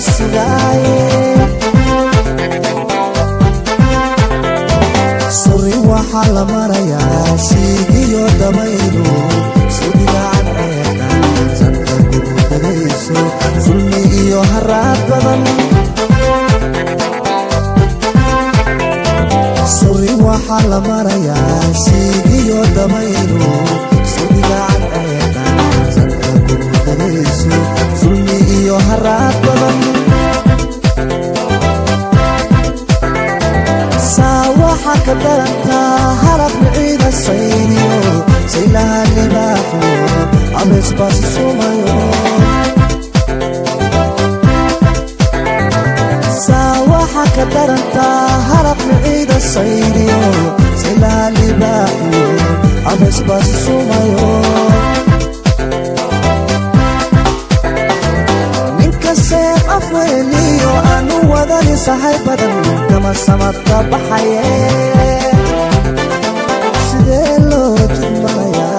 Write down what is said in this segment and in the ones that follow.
sugaye suri waxa la maraya siigiyo dabaylo sudigaan eedan sanka gudagayso sulmi iyo haraad badan suri waxa la maraya siigiyo dabaylo sudigaan eedan sanka gudagayso sulmi iyo haraad badan sawaxa daranta harab ciida sayniyo saylaha libaaxo abes bas sumayo sawaxa daranta harab ciida sayniyo saylaha libaaxo abes bas sumayo afweliyo anu wadani sahay badan kama samadka baxaye sidee loo jidmaya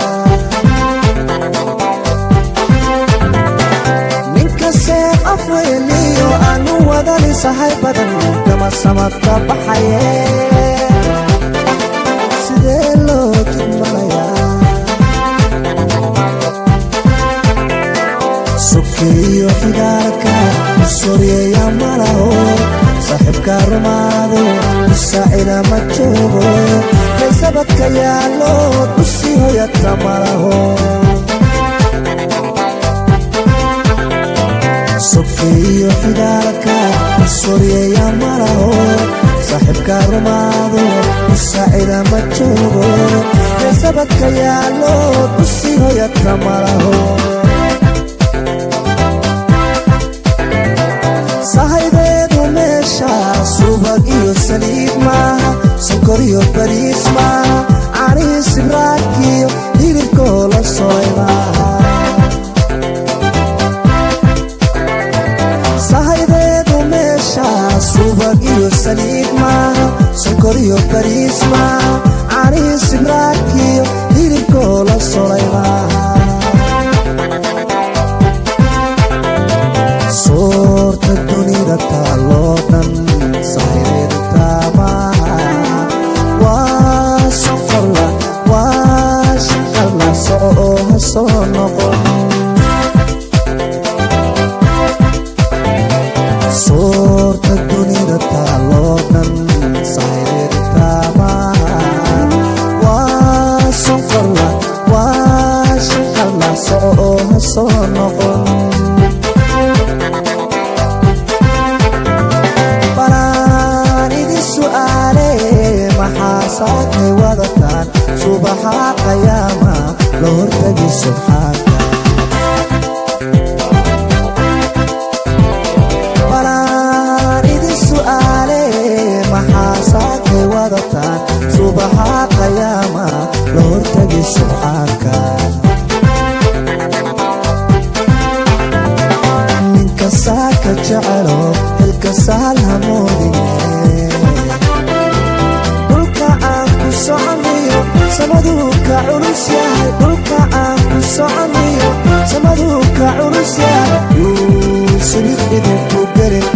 ninka seef afweliyo anu wadani sahay badan kama samadka baxaye sidee loo jidmaya sukiyo xidaalka soriya malaho saaxibka rumaado saacida ma joogo kaysabadka yaalo dusi hoyadka malaho sukiyo xidaalka soriya malaho saaxibka rumaado saacida ma joogo kaysabadka yaalo dusi hoyadka malaho sahaydeedu meesha subag iyo saliid maaha sokor iyo bariis maaha canihi sibraadkiyo hilibkoo la soy maaha sahaydeedu meesha subag iyo saliid maaha sokor iyo bariis maaha canihi sibraadkiyo hilibkoo la solay maaha soorta dunida taaloo dhan sahaydeeda taamaha waa soqorla waa shaqalla soco ha soo noqon soorta dunida taaloo dhan sahaydeeda taamaha waa soqorla waa shaqalla soco ha soo noqon saakay wadataan subaxa qiyaama la hortagi subxaanka balaan idin su'aale maxaa saakay wadataan subaxa qiyaama la hortagi subxaanka ninka saaka jecelo hilka sahal hamoodine samaduka culus yahay dhulka aan ku soconayo samaduka culus yahay yuusubiq idinku gelin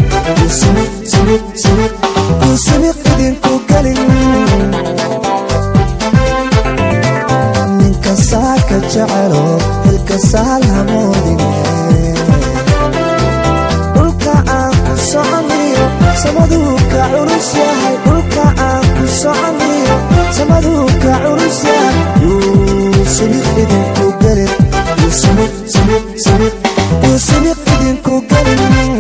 yuusubiq idinku gelin ninka saaka jecelo hilka sahal hamoodine dhulka aan ku soconayo samaduka culus yahay dhulka aan ku soconayo samaduka culus yahay yuusubiq idinku gelin yuusubiq idinku gelin